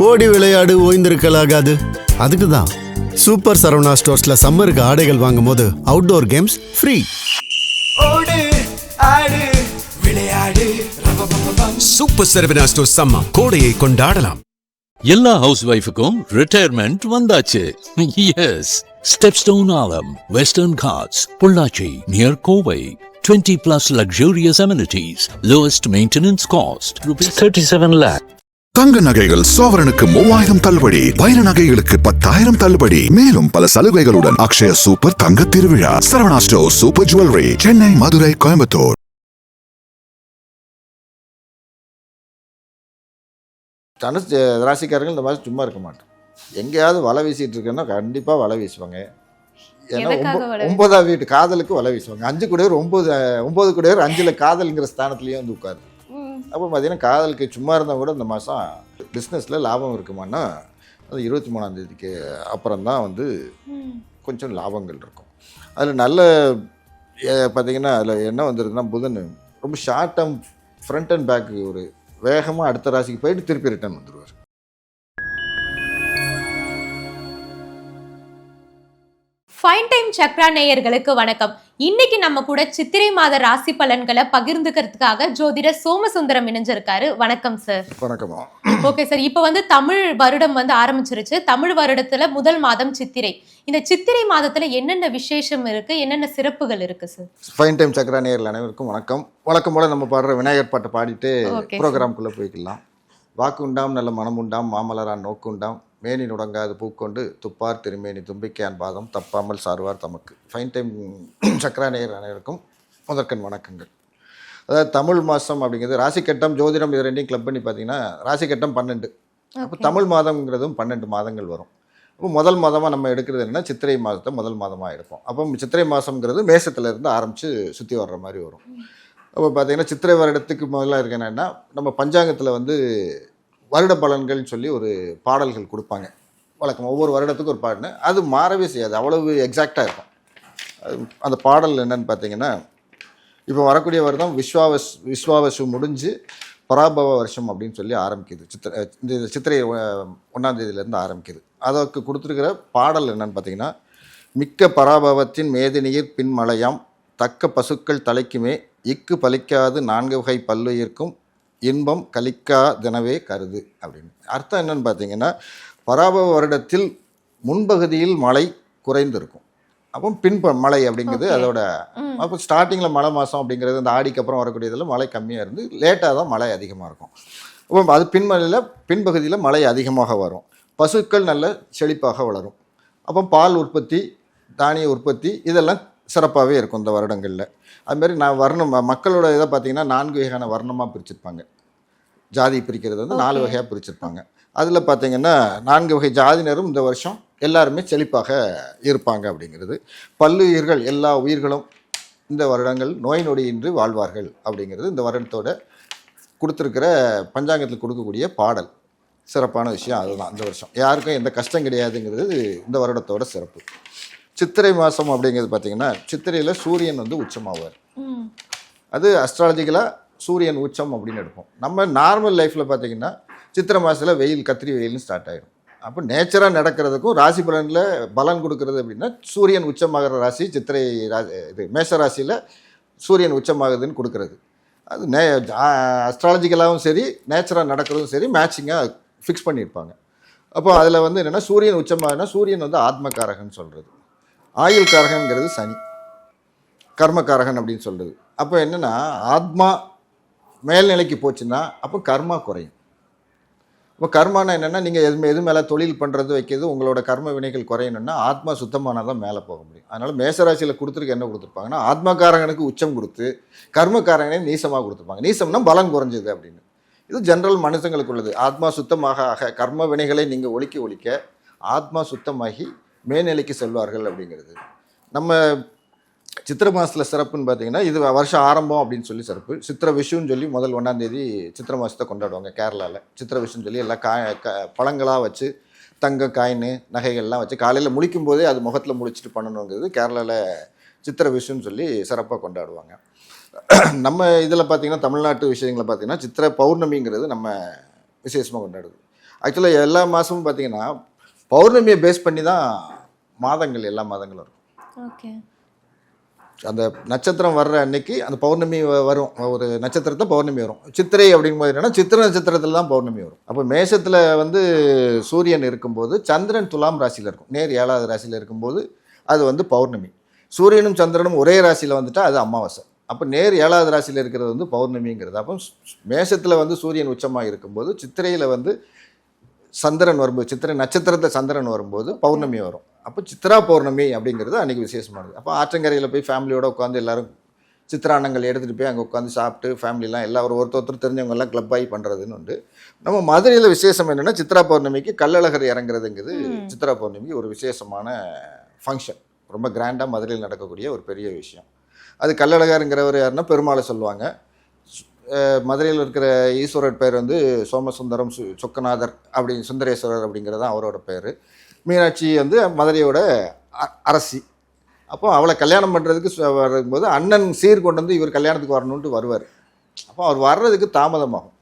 ஓடி விளையாடு ஓய்ந்திருக்கலாகாது. அதுக்கு தான் சூப்பர் சரவணா ஸ்டோர்ஸ்ல சம்மருக்கு ஆடைகள் வாங்கும் போது அவுட்டோர் கேம்ஸ் ஃப்ரீ. ஓடு ஆடு விளையாடு சூப்பர் சரவணா ஸ்டோர்ஸ் சம்மர் கோடையை கொண்டாடலாம். எல்லா ஹவுஸ் ஒய்ஃபுக்கும் ரிட்டையர்மெண்ட் வந்தாச்சு. எஸ், ஸ்டெப்ஸ்டோன் ஆலம், Western Ghats, Pollachi near Kovai. 20+ luxurious amenities, lowest maintenance cost, ₹37 lakh. தங்க நகைகள் சோவரனுக்கு 3000 தள்ளுபடி, வைர நகைகளுக்கு 10,000 தள்ளுபடி, மேலும் பல சலுகைகளுடன் அக்ஷய சூப்பர் தங்க திருவிழா. Saravana store super jewellery, Chennai, Madurai, Coimbatore. தனுசு ராசிக்காரர்கள் இந்த மாதிரி சும்மா இருக்க மாட்டோம். எங்கேயாவது வலை வீசிட்டு இருக்கேன்னா கண்டிப்பாக வலை வீசுவாங்க. ஏன்னா 9ஆம் வீட்டு காதலுக்கு வலை வீசுவாங்க. 5 கூடையர் 9 கூடையர் 5ல் காதல்ங்கிற ஸ்தானத்துலேயே வந்து உட்காரு. அப்போ பார்த்தீங்கன்னா காதலுக்கு சும்மா இருந்தால் கூட இந்த மாதம் பிஸ்னஸில் லாபம் இருக்குமானா அது 23ஆம் தேதிக்கு அப்புறம் தான் வந்து கொஞ்சம் லாபங்கள் இருக்கும். அதில் நல்ல பார்த்திங்கன்னா அதில் என்ன வந்துருக்குன்னா புதன் ரொம்ப short term front and back ஒரு வேகமாக அடுத்த ராசிக்கு போயிட்டு திருப்பி ரிட்டர்ன் வந்துடுவார். ஃபைன் டைம் சக்ரா நேயர்களுக்கு வணக்கம். இன்னைக்கு நம்ம கூட சித்திரை மாத ராசி பலன்களை பகிர்ந்துக்கிறதுக்காக ஜோதிடர் சோமசுந்தரம் இணைஞ்சிருக்காரு. வணக்கம் சார். வணக்கமா. ஓகே சார், இப்போ வந்து தமிழ் வருடம் வந்து ஆரம்பிச்சிருச்சு. தமிழ் வருடத்துல முதல் மாதம் சித்திரை. இந்த சித்திரை மாதத்துல என்னென்ன விசேஷம் இருக்கு, என்னென்ன சிறப்புகள் இருக்கு சார்? ஃபைன் டைம் சக்ரா நேயர்கள் அனைவருக்கும் வணக்கம். வழக்கம் போல நம்ம பாடுற விநாயகர் பாட்டை பாடிட்டு ப்ரோக்ராம்குள்ளே போய்க்கலாம். வாக்கு உண்டாம் நல்ல மனம் உண்டாம் மாமலரான் நோக்கு உண்டாம் மேனி நுடங்காது பூக்கொண்டு துப்பார் திருமேனி தும்பிக்கையான் பாதம் தப்பாமல் சார்வார் தமக்கு. ஃபைன் டைம் சக்ரா நேயர் அனைவருக்கும் முதற்கண் வணக்கங்கள். அதாவது தமிழ் மாதம் அப்படிங்கிறது ராசிக்கட்டம் ஜோதிடம் இது ரெண்டையும் கிளப் பண்ணி பார்த்தீங்கன்னா ராசிக்கட்டம் 12. அப்போ தமிழ் மாதங்கிறதும் 12 மாதங்கள் வரும். அப்போ முதல் மாதமாக நம்ம எடுக்கிறது என்னென்னா சித்திரை மாதத்தை முதல் மாதமாக எடுப்போம். அப்போ சித்திரை மாதங்கிறது மேசத்துலேருந்து ஆரம்பித்து சுற்றி வர்ற மாதிரி வரும். அப்போ பார்த்தீங்கன்னா சித்திரை வருடத்துக்கு முதல்ல இருக்கு என்னென்னா நம்ம பஞ்சாங்கத்தில் வந்து வருட பலன்கள்னு சொல்லி ஒரு பாடல்கள் கொடுப்பாங்க. வழக்கம் ஒவ்வொரு வருடத்துக்கும் ஒரு பாடல், அது மாறவே செய்யாது, அவ்வளவு எக்ஸாக்டாக இருக்கும். அந்த பாடல் என்னன்னு பார்த்தீங்கன்னா இப்போ வரக்கூடிய வருடம் விஸ்வாவசு முடிஞ்சு பராபவ வருஷம் அப்படின்னு சொல்லி ஆரம்பிக்குது. இந்த சித்திரை 1ஆம் தேதியிலேருந்து ஆரம்பிக்குது. அதற்கு கொடுத்துருக்கிற பாடல் என்னன்னு பார்த்தீங்கன்னா மிக்க பராபவத்தின் மேதினியிர் பின்மலையாம் தக்க பசுக்கள் தலைக்குமே இக்கு பலிக்காது 4 வகை பல்லுயிர்க்கும் இன்பம் கலிக்காதெனவே கருது அப்படின்னு. அர்த்தம் என்னன்னு பார்த்தீங்கன்னா பராபவ வருடத்தில் முன்பகுதியில் மழை குறைந்திருக்கும், அப்போ மழை அப்படிங்கிறது அதோட. அப்போ ஸ்டார்டிங்கில் மழை மாதம் அப்படிங்கிறது அந்த ஆடிக்கு அப்புறம் வரக்கூடியதில் மழை கம்மியாக இருந்து லேட்டாக தான் மழை அதிகமாக இருக்கும். அப்போ அது பின்பகுதியில் மழை அதிகமாக வரும். பசுக்கள் நல்ல செழிப்பாக வளரும். அப்போ பால் உற்பத்தி தானிய உற்பத்தி இதெல்லாம் சிறப்பாகவே இருக்கும் இந்த வருடங்களில். அதுமாரி மக்களோட இதை பார்த்திங்கன்னா 4 வகையான வர்ணமாக பிரிச்சிருப்பாங்க. ஜாதி பிரிக்கிறது வந்து 4 வகையாக பிரிச்சிருப்பாங்க. அதில் பார்த்திங்கன்னா 4 வகை ஜாதியினரும் இந்த வருஷம் எல்லாருமே செழிப்பாக இருப்பாங்க அப்படிங்கிறது. பல்லுயிர்கள் எல்லா உயிர்களும் இந்த வருடங்கள் நோய் நொடியின்றி வாழ்வார்கள் அப்படிங்கிறது இந்த வருடத்தோட கொடுத்துருக்கிற பஞ்சாங்கத்தில் கொடுக்கக்கூடிய பாடல். சிறப்பான விஷயம் அதுதான். இந்த வருஷம் யாருக்கும் எந்த கஷ்டம் கிடையாதுங்கிறது இந்த வருடத்தோட சிறப்பு. சித்திரை மாதம் அப்படிங்கிறது பார்த்திங்கன்னா சித்திரையில் சூரியன் வந்து உச்சமாவார். அது அஸ்ட்ராலஜிக்கலாக சூரியன் உச்சம் அப்படின்னு எடுப்போம். நம்ம நார்மல் லைஃப்பில் பார்த்திங்கன்னா சித்திரை மாதத்தில் கத்திரி வெயில்னு ஸ்டார்ட் ஆகிடும். அப்போ நேச்சராக நடக்கிறதுக்கும் ராசி பலனில் பலன் கொடுக்கறது அப்படின்னா சூரியன் உச்சமாகிற ராசி சித்திரை இது மேஷ ராசியில் சூரியன் உச்சமாகுதுன்னு கொடுக்கறது. அது அஸ்ட்ராலஜிக்கலாகவும் சரி நேச்சராக நடக்கிறதும் சரி மேட்சிங்காக ஃபிக்ஸ் பண்ணியிருப்பாங்க. அப்போ அதில் வந்து என்னென்னா சூரியன் உச்சமாகுதுன்னா சூரியன் வந்து ஆத்மகாரகன் சொல்கிறது, ஆயுள் காரகன்கிறது சனி, கர்மகாரகன் அப்படின்னு சொல்கிறது. அப்போ என்னென்னா ஆத்மா மேல்நிலைக்கு போச்சுன்னா அப்போ கர்மா குறையும். இப்போ கர்மானா என்னென்னா நீங்கள் எது மேலே தொழில் பண்ணுறது வைக்கிறது உங்களோட கர்ம வினைகள் குறையணுன்னா ஆத்மா சுத்தமானால் தான் மேலே போக முடியும். அதனால் மேசராசியில் கொடுத்துருக்கு என்ன கொடுத்துருப்பாங்கன்னா ஆத்மகாரகனுக்கு உச்சம் கொடுத்து கர்மகாரகனே நீசமாக கொடுத்துருப்பாங்க. நீசம்னா பலன் குறைஞ்சது அப்படின்னு. இது ஜென்ரல் மனுஷங்களுக்கு உள்ளது. ஆத்மா சுத்தமாக கர்ம வினைகளை நீங்கள் ஒழிக்க ஆத்மா சுத்தமாகி மேல்நிலைக்கு செல்வார்கள் அப்படிங்கிறது. நம்ம சித்திரை மாதத்தில் சிறப்புன்னு பார்த்தீங்கன்னா இது வருஷம் ஆரம்பம் அப்படின்னு சொல்லி சிறப்பு. சித்திரை விஷுன்னு சொல்லி முதல் 1ஆம் தேதி சித்திரை மாதத்தை கொண்டாடுவாங்க கேரளாவில். சித்திரை விஷுன்னு சொல்லி எல்லாம் பழங்களாக வச்சு தங்க காயின் நகைகள்லாம் வச்சு காலையில் முழிக்கும் போதே அது முகத்தில் முழிச்சிட்டு பண்ணணுங்கிறது கேரளாவில் சித்திரை விஷுன்னு சொல்லி சிறப்பாக கொண்டாடுவாங்க. நம்ம இதில் பார்த்திங்கன்னா தமிழ்நாட்டு விஷயங்களை பார்த்திங்கன்னா சித்திரை பௌர்ணமிங்கிறது நம்ம விசேஷமாக கொண்டாடுது. ஆக்சுவலாக எல்லா மாதமும் பார்த்தீங்கன்னா பௌர்ணமியை பேஸ் பண்ணி தான் மாதங்கள் எல்லா மாதங்களும் இருக்கும். ஓகே. அந்த நட்சத்திரம் வர்ற அன்னைக்கு அந்த பௌர்ணமி வரும், ஒரு நட்சத்திரத்தை பௌர்ணமி வரும். சித்திரை அப்படிங்கும்போது என்னன்னா சித்திரை நட்சத்திரத்தில் தான் பௌர்ணமி வரும். அப்போ மேஷத்தில் வந்து சூரியன் இருக்கும்போது சந்திரன் துலாம் ராசியில் இருக்கும், நேர் 7வது ராசியில் இருக்கும்போது அது வந்து பௌர்ணமி. சூரியனும் சந்திரனும் ஒரே ராசியில் வந்துட்டா அது அமாவாசை. அப்போ நேர் 7வது ராசியில் இருக்கிறது வந்து பௌர்ணமிங்கிறது. அப்போ மேஷத்தில் வந்து சூரியன் உச்சமாக இருக்கும்போது சித்திரையில் வந்து சந்திரன் வரும்போது, சித்திரை நட்சத்திரத்தில் சந்திரன் வரும்போது பௌர்ணமி வரும். அப்போ சித்ரா பௌர்ணமி அப்படிங்கிறது அன்றைக்கி விசேஷமானது. அப்போ ஆற்றங்கரையில் போய் ஃபேமிலியோடு உட்காந்து எல்லோரும் சித்திராண்ணங்கள் எடுத்துகிட்டு போய் அங்கே உட்காந்து சாப்பிட்டு ஃபேமிலிலாம் எல்லாம் ஒருத்தர் தெரிஞ்சவங்கெல்லாம் கிளப் ஆகி பண்ணுறதுன்னு உண்டு. நம்ம மதுரையில் விசேஷம் என்னென்னா சித்ரா பௌர்ணமிக்கு கள்ளழகர் இறங்குறதுங்கிறது சித்ரா பௌர்ணமிக்கு ஒரு விசேஷமான ஃபங்க்ஷன். ரொம்ப கிராண்டாக மதுரையில் நடக்கக்கூடிய ஒரு பெரிய விஷயம். அது கள்ளழகருங்கிறவர் யாருன்னா பெருமாளை சொல்லுவாங்க. மதுரையில் இருக்கிற ஈஸ்வரர் பேர் வந்து சோமசுந்தரம் சொக்கநாதர் சுந்தரேஸ்வரர் அப்படிங்கிறது தான் அவரோட பேர். மீனாட்சி வந்து மதுரையோட அரசி. அப்போ அவளை கல்யாணம் பண்ணுறதுக்கு வரும்போது அண்ணன் சீர் கொண்டு வந்து இவர் கல்யாணத்துக்கு வரணுன்ட்டு வருவார். அப்போ அவர் வர்றதுக்கு தாமதமாகும்.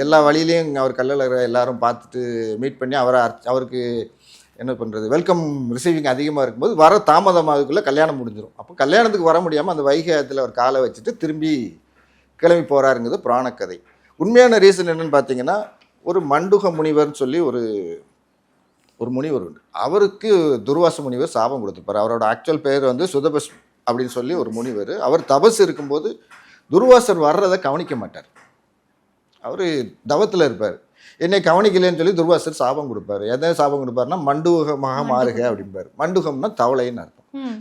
எல்லா வழியிலையும் அவர் கள்ளழகரை எல்லாரும் பார்த்துட்டு மீட் பண்ணி அவருக்கு என்ன பண்ணுறது, வெல்கம் ரிசீவிங் அதிகமாக இருக்கும்போது வர தாமதமாகக்குள்ளே கல்யாணம் முடிஞ்சிடும். அப்போ கல்யாணத்துக்கு வர முடியாமல் அந்த வைகையத்தில் அவர் காலை வச்சுட்டு திரும்பி கிளம்பி போகிறாருங்கிறது புராணக்கதை. உண்மையான ரீசன் என்னென்னு பார்த்தீங்கன்னா, ஒரு மண்டுக முனிவர்னு சொல்லி ஒரு முனிவர் உண்டு. அவருக்கு துர்வாச முனிவர் சாபம் கொடுத்துருப்பார். அவரோட ஆக்சுவல் பேர் வந்து சுதபஸ் அப்படின்னு சொல்லி ஒரு முனிவர். அவர் தபஸ் இருக்கும்போது துர்வாசர் வர்றதை கவனிக்க மாட்டார். அவர் தவத்தில் இருப்பார். என்னை கவனிக்கலைன்னு சொல்லி துர்வாசர் சாபம் கொடுப்பார். எதை சாபம் கொடுப்பாருன்னா மண்டுகமாக மாறுக அப்படிம்பார். மண்டுகம்னா தவளைன்னு அர்த்தம்.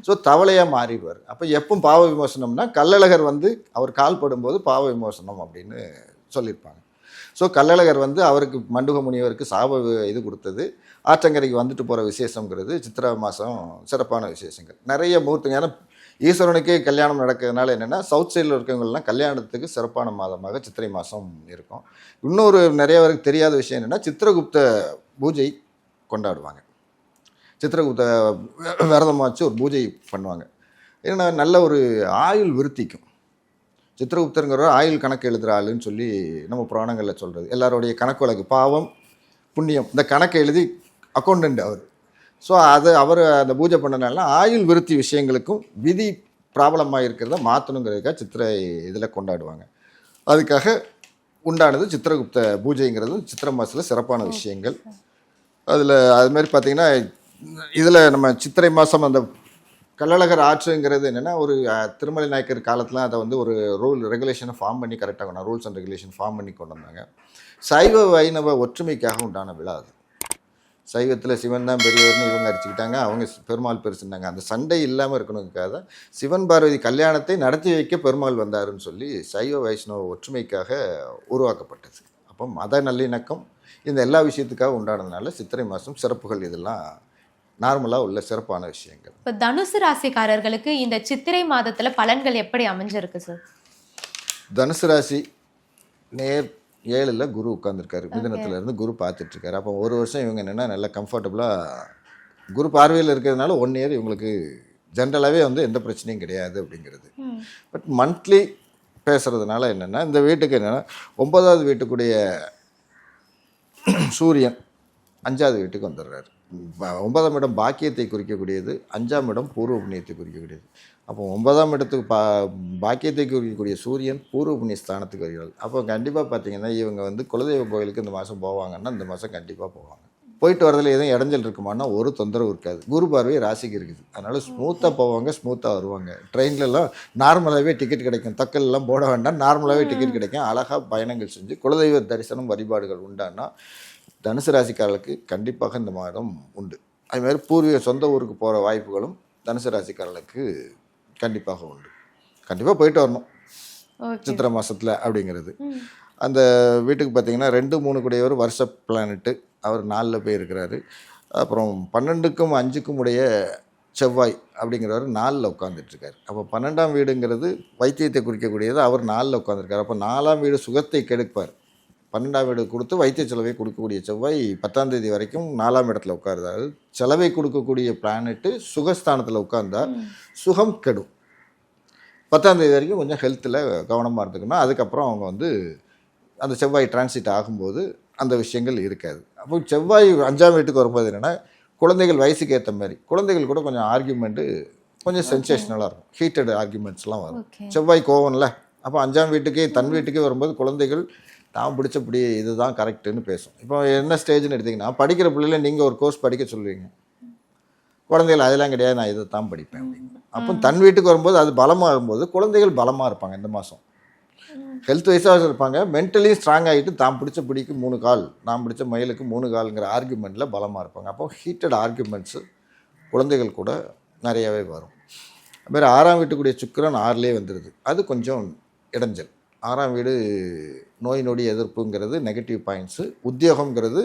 ஸோ தவளையாக மாறிடுவார். அப்போ எப்பவும் பாவ விமோசனம்னா கள்ளழகர் வந்து அவர் கால் படும்போது பாவ விமோசனம் அப்படின்னு சொல்லியிருப்பாங்க. ஸோ கள்ளழகர் வந்து அவருக்கு மண்டுக முனிவருக்கு சாப இது கொடுத்தது. ஆற்றங்கரைக்கு வந்துட்டு போகிற விசேஷங்கிறது சித்திரை மாதம் சிறப்பான விசேஷங்கள் நிறைய முகூர்த்தங்க. ஏன்னா ஈஸ்வரனுக்கே கல்யாணம் நடக்கிறதுனால என்னென்னா சவுத் சைடில் இருக்கவங்கலாம் கல்யாணத்துக்கு சிறப்பான மாதமாக சித்திரை மாதம் இருக்கும். இன்னொரு நிறைய பேருக்கு தெரியாத விஷயம் என்னென்னா சித்திரகுப்த பூஜை கொண்டாடுவாங்க. சித்திரகுப்த விரதமாக வச்சு ஒரு பூஜை பண்ணுவாங்க. ஏன்னா நல்ல ஒரு ஆயுள் விருத்திக்கும். சித்திரகுப்தருங்கிற ஆயுள் கணக்கு எழுதுகிற ஆளுன்னு சொல்லி நம்ம புராணங்களில் சொல்கிறது. எல்லாருடைய கணக்கு வழக்கு பாவம் புண்ணியம் இந்த கணக்கை எழுதி அக்கௌண்டன்ட் அவர். ஸோ அவர் அந்த பூஜை பண்ணனால ஆயுள் விருத்தி விஷயங்களுக்கும் விதி ப்ராப்ளமாக இருக்கிறத மாற்றணுங்கிறதுக்காக சித்திரை இதில் கொண்டாடுவாங்க. அதுக்காக உண்டானது சித்திரகுப்த பூஜைங்கிறது சித்திரை மாதத்தில் சிறப்பான விஷயங்கள். அதில் அதுமாதிரி பார்த்திங்கன்னா இதில் நம்ம சித்திரை மாதம் அந்த கள்ளழகர் ஆற்றுங்கிறது என்னென்னா ஒரு திருமலை நாயக்கர் காலத்தில் அதை வந்து ஒரு ரெகுலேஷனை ஃபார்ம் பண்ணி கரெக்டாக ரூல்ஸ் அண்ட் ரெகுலேஷன் ஃபார்ம் பண்ணி கொண்டு வந்தாங்க. சைவ வைணவ ஒற்றுமைக்காக உண்டான விழா அது. சைவத்தில் சிவன் தான் பெரியவர்னு இவங்க அடிச்சுக்கிட்டாங்க, அவங்க பெருமாள் பெருசுன்னாங்க. அந்த சண்டை இல்லாமல் இருக்கணுங்கிறதுக்காக சிவன் பார்வதி கல்யாணத்தை நடத்தி வைக்க பெருமாள் வந்தாருன்னு சொல்லி சைவ வைஷ்ணவ ஒற்றுமைக்காக உருவாக்கப்பட்டது. அப்போ மத நல்லிணக்கம் இந்த எல்லா விஷயத்துக்காக உண்டானதுனால சித்திரை மாதம் சிறப்புகள் இதெல்லாம் நார்மலாக உள்ள சிறப்பான விஷயங்கள். இப்போ தனுசு ராசிக்காரர்களுக்கு இந்த சித்திரை மாதத்தில் பலன்கள் எப்படி அமைஞ்சிருக்கு சார்? தனுசு ராசி நேர் 7ல் குரு உட்காந்துருக்காரு. மிதுனத்துலேருந்து குரு பார்த்துட்ருக்காரு. அப்போ ஒரு வருஷம் இவங்க என்னென்னா நல்லா கம்ஃபர்டபுளாக குரு பார்வையில் இருக்கிறதுனால 1 இயர் இவங்களுக்கு ஜென்ரலாகவே வந்து எந்த பிரச்சனையும் கிடையாது அப்படிங்கிறது. பட் மந்த்லி பேசுகிறதுனால என்னென்னா இந்த வீட்டுக்கு என்னென்னா 9வது வீட்டுக்குடைய சூரியன் 5வது வீட்டுக்கு வந்துடுறாரு. 9ஆம் இடம் பாக்கியத்தை குறிக்கக்கூடியது, 5ஆம் இடம் பூர்வ புண்ணியத்தை குறிக்கக்கூடியது. அப்போ 9ஆம் இடத்துக்கு பாக்கியத்தை குறிக்கக்கூடிய சூரியன் பூர்வ புண்ணிய ஸ்தானத்துக்கு வருகிறது. அப்போ கண்டிப்பாக பார்த்தீங்கன்னா இவங்க வந்து குலதெய்வ கோயிலுக்கு இந்த மாதம் போவாங்கன்னா இந்த மாதம் கண்டிப்பாக போவாங்க. போயிட்டு வரதில் எதுவும் இடைஞ்சல் இருக்குமானா ஒரு தொந்தரவு இருக்காது. குரு பார்வை ராசிக்கு இருக்குது. அதனால் ஸ்மூத்தாக போவாங்க, ஸ்மூத்தாக வருவாங்க. ட்ரெயின்லலாம் நார்மலாகவே டிக்கெட் கிடைக்கும். தக்கல்லாம் போட வேண்டாம், நார்மலாகவே டிக்கெட் கிடைக்கும். அழகாக பயணங்கள் செஞ்சு குலதெய்வ தரிசனம் வழிபாடுகள் உண்டானா தனுசு ராசிக்காரர்களுக்கு கண்டிப்பாக இந்த மாதம் உண்டு. அதுமாதிரி பூர்வீக சொந்த ஊருக்கு போகிற வாய்ப்புகளும் தனுசு ராசிக்காரர்களுக்கு கண்டிப்பாக உண்டு. கண்டிப்பாக போயிட்டு வரணும் சித்திரை மாதத்தில் அப்படிங்கிறது. அந்த வீட்டுக்கு பார்த்திங்கன்னா 2, 3 கூடியவர் வருஷ பிளானட்டு, அவர் 4ல் போய் இருக்கிறாரு. அப்புறம் 12க்கும் 5க்கும் உடைய செவ்வாய் அப்படிங்கிறவர் 4ல் உட்காந்துட்ருக்கார். அப்போ 12ஆம் வீடுங்கிறது வைத்தியத்தை குறிக்கக்கூடியது, அவர் 4ல் உட்காந்துருக்கார். அப்போ 4ஆம் வீடு சுகத்தை கெடுப்பார். 12ஆம் வீடு கொடுத்து வைத்திய செலவை கொடுக்கக்கூடிய செவ்வாய் 10ஆம் தேதி வரைக்கும் 4ஆம் இடத்துல உட்காருதாரு. செலவை கொடுக்கக்கூடிய பிளானட்டு சுகஸ்தானத்தில் உட்கார்ந்தா சுகம் கெடும். 10ஆம் தேதி வரைக்கும் கொஞ்சம் ஹெல்த்தில் கவனமாக இருந்துக்கணும். அதுக்கப்புறம் அவங்க வந்து அந்த செவ்வாய் டிரான்சிட் ஆகும்போது அந்த விஷயங்கள் இருக்காது. அப்போ செவ்வாய் 5ஆம் வீட்டுக்கு வரும்போது என்னென்னா குழந்தைகள் வயசுக்கு ஏற்ற மாதிரி குழந்தைகள் கூட கொஞ்சம் ஆர்கியூமெண்ட்டு கொஞ்சம் சென்சேஷனலாக இருக்கும், ஹீட்டட் ஆர்கியூமெண்ட்ஸ்லாம் வரும். செவ்வாய் கோவம்ல, அப்போ 5ஆம் வீட்டுக்கே தன் வீட்டுக்கே வரும்போது குழந்தைகள் தான் பிடிச்சபடி இதுதான் கரெக்டுன்னு பேசும். இப்போ என்ன ஸ்டேஜ்னு எடுத்திங்கன்னா, படிக்கிற பிள்ளைல நீங்கள் ஒரு கோர்ஸ் படிக்க சொல்லுவீங்க, குழந்தைகள் அதெல்லாம் கிடையாது, நான் இதை தான் படிப்பேன் அப்படின்னு. அப்போ தன் வீட்டுக்கு வரும்போது அது பலமாக இருக்கும்போது குழந்தைகள் பலமாக இருப்பாங்க. இந்த மாதம் ஹெல்த் வைஸாக இருப்பாங்க, மென்டலி ஸ்ட்ராங் ஆகிட்டு தான் பிடிச்ச பிடிக்கு 3 கால், நான் பிடிச்ச மயிலுக்கு 3 கால்ங்கிற ஆர்குமெண்ட்டில் பலமாக இருப்பாங்க. அப்போ ஹீட்டட் ஆர்குமெண்ட்ஸு குழந்தைகள் கூட நிறையவே வரும். அதுமாதிரி 6ஆம் வீட்டுக்குரிய சுக்கிரன் 6லே வந்துடுது, அது கொஞ்சம் இடைஞ்சல். 6ஆம் வீடு நோய் நொடி எதிர்ப்புங்கிறது நெகட்டிவ் பாயிண்ட்ஸு, உத்தியோகங்கிறது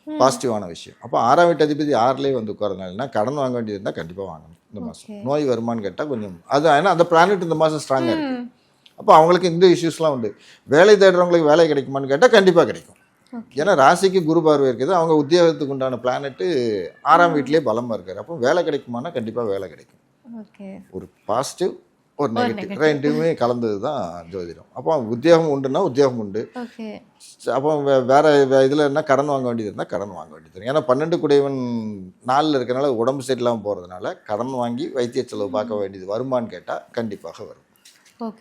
பாசிட்டிவான விஷயம். அப்போ 6ஆம் வீட்டு அதிபதி 6லே வந்து உட்காரதுனாலனா கடன் வாங்க வேண்டியது இருந்தால் கண்டிப்பாக வாங்கணும் இந்த மாதம். நோய் வருமானு கேட்டால் கொஞ்சம் அது, ஏன்னா அந்த பிளானட் இந்த மாதம் ஸ்ட்ராங்காக இருக்குது. அப்போ அவங்களுக்கு இந்த இஷ்யூஸ்லாம் உண்டு. வேலை தேடுறவங்களுக்கு வேலை கிடைக்குமான்னு கேட்டால் கண்டிப்பாக கிடைக்கும். ஏன்னா ராசிக்கு குரு பார்வை இருக்குது, அவங்க உத்தியோகத்துக்கு உண்டான பிளானட்டு 6ஆம் வீட்டிலே பலமாக இருக்கார். அப்போ வேலை கிடைக்குமானா கண்டிப்பாக வேலை கிடைக்கும். ஒரு பாசிட்டிவ் ஒரு நெகட்டிவ் ரெண்டுமே கலந்தது தான் ஜோதிடம். அப்போ உத்தியோகம் உண்டுன்னா உத்தியோகம் உண்டு. அப்போ வேறு இதில் என்ன கடன் வாங்க வேண்டியது இருந்தால் கடன் வாங்க வேண்டியது. ஏன்னா 12 குடையவன் 4ல் இருக்கிறனால உடம்பு சரியில்லாமல் போகிறதுனால கடன் வாங்கி வைத்திய செலவு பார்க்க வேண்டியது வருமானு கேட்டால் கண்டிப்பாக வரும்.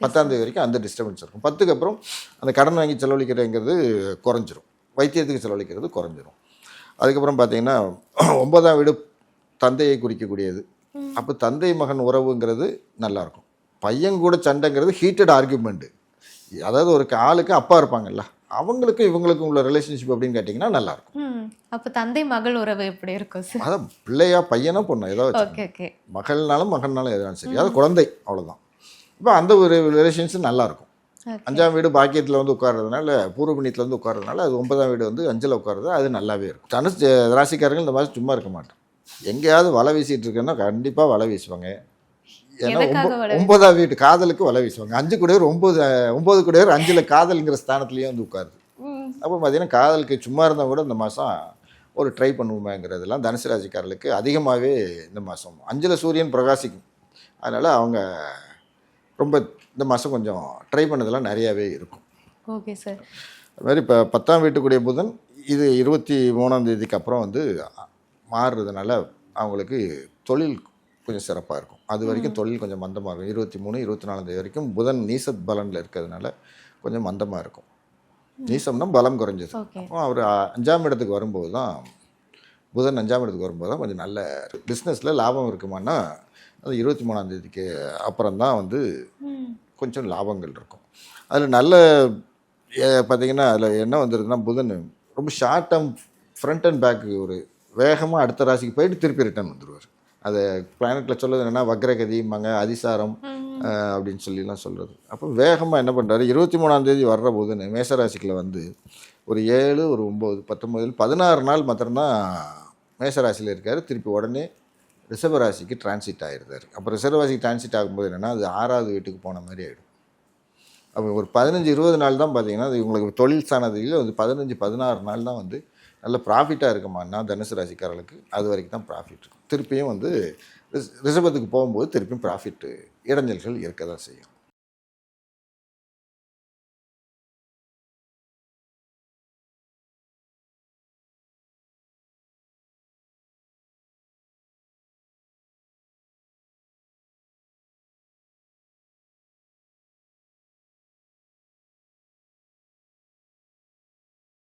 10ஆம் தேதி வரைக்கும் அந்த டிஸ்டர்பன்ஸ் இருக்கும். 10க்கு அப்புறம் அந்த கடன் வாங்கி செலவழிக்கிறதுங்கிறது குறைஞ்சிரும், வைத்தியத்துக்கு செலவழிக்கிறது குறைஞ்சிரும். அதுக்கப்புறம் பார்த்தீங்கன்னா 9ஆம் வீடு தந்தையை குறிக்கக்கூடியது. அப்போ தந்தை மகன் உறவுங்கிறது நல்லாயிருக்கும். பையன் கூட சண்டைங்கிறது ஹீட்டட் ஆர்கியூமெண்ட்டு, அதாவது ஒரு ஆளுக்கு அப்பா இருப்பாங்கல்ல, அவங்களுக்கும் இவங்களுக்கும் உள்ள ரிலேஷன்ஷிப் அப்படின்னு கேட்டிங்கன்னா நல்லாயிருக்கும். அப்போ தந்தை மகள் உறவு எப்படி இருக்கும் சார்? அதான் பிள்ளையா பையனா பொண்ணா ஏதாவது மகள்னாலும் மகன்னாலும் எதுனாலும் சரி, அதாவது குழந்தை அவ்வளோதான். இப்போ அந்த ஒரு ரிலேஷன்ஷிப் நல்லாயிருக்கும். 5ஆம் வீடு பாக்கியத்தில் வந்து உட்கார்றதுனால, பூர்வ புண்ணியத்தில் வந்து உட்கார்றதுனால, அது 9ஆம் வீடு வந்து 5ல் உட்கார்றது அது நல்லாவே இருக்கும். தனுசு ராசிக்காரர்கள் இந்த மாதிரி சும்மா இருக்க மாட்டோம். எங்கேயாவது வலை வீசிட்டு இருக்குன்னா கண்டிப்பாக வலை வீசுவாங்க. ஏன்னா 9ஆம் வீட்டு காதலுக்கு வலை வீசுவாங்க. 5 கூடையர் 9 கூடையர் 5ல் காதல்ங்கிற ஸ்தானத்துலேயே வந்து உட்காருது. அப்போ பார்த்தீங்கன்னா காதலுக்கு சும்மா இருந்தால் கூட இந்த மாதம் ஒரு ட்ரை பண்ணுவோமேங்கிறதுலாம் தனுசு ராசிக்காரர்களுக்கு அதிகமாகவே இந்த மாதம் 5ல் சூரியன் பிரகாசிக்கும். அதனால் அவங்க ரொம்ப இந்த மாதம் கொஞ்சம் ட்ரை பண்ணதெல்லாம் நிறையாவே இருக்கும். Okay sir. அதுமாதிரி இப்போ 10ஆம் வீட்டுக்குரிய புதன் இது 23ஆம் தேதிக்கு அப்புறம் வந்து மாறுறதுனால அவங்களுக்கு தொழில் கொஞ்சம் சிறப்பாக இருக்கும். அது வரைக்கும் தொழில் கொஞ்சம் மந்தமாக இருக்கும். 23, 24ஆம் தேதி வரைக்கும் புதன் நீசத் பலனில் இருக்கிறதுனால கொஞ்சம் மந்தமாக இருக்கும். நீசம்னா பலம் குறைஞ்சது. அப்போ அவர் 5ஆம் இடத்துக்கு வரும்போது தான், புதன் 5ஆம் இடத்துக்கு வரும்போது தான் கொஞ்சம் நல்ல பிஸ்னஸில் லாபம் இருக்குமானா அது 23ஆம் தேதிக்கு அப்புறம் தான் வந்து கொஞ்சம் லாபங்கள் இருக்கும். அதில் நல்ல பார்த்திங்கன்னா அதில் என்ன வந்துருக்குன்னா, புதன் ரொம்ப short term front and back ஒரு வேகமாக அடுத்த ராசிக்கு போயிட்டு திருப்பி ரிட்டர்ன் வந்துடுவார். அதை பிளானட்டில் சொல்கிறது என்னென்னா வக்ரகதிம்பாங்க, அதிசாரம் அப்படின்னு சொல்லிலாம் சொல்கிறது. அப்போ வேகமாக என்ன பண்ணுறாரு, 23ஆம் தேதி வர்ற புதன் மேசராசிக்கில் வந்து ஒரு 7, ஒரு 9, 19, 16 நாள் மாத்திரம்தான் மேசராசியில் இருக்கார். திருப்பி உடனே ரிஷபராசிக்கு டிரான்சிட் ஆகிருந்தார். அப்போ ரிஷபராசிக்கு டிரான்சிட் ஆகும்போது என்னென்னா அது 6ஆவது வீட்டுக்கு போன மாதிரி ஆகிடும். அப்போ ஒரு 15-20 நாள் தான் பார்த்தீங்கன்னா அது உங்களுக்கு தொழில் ஸ்தானத்தில் வந்து 15-16 நாள் தான் வந்து நல்ல ப்ராஃபிட்டாக இருக்குமான்னா தனுசு ராசிக்காரர்களுக்கு அது வரைக்கும் தான் ப்ராஃபிட் இருக்கும். திருப்பியும் வந்து ரிஷபத்துக்கு போகும்போது திருப்பியும் ப்ராஃபிட்டு இடைஞ்சல்கள் இருக்க தான் செய்யும்.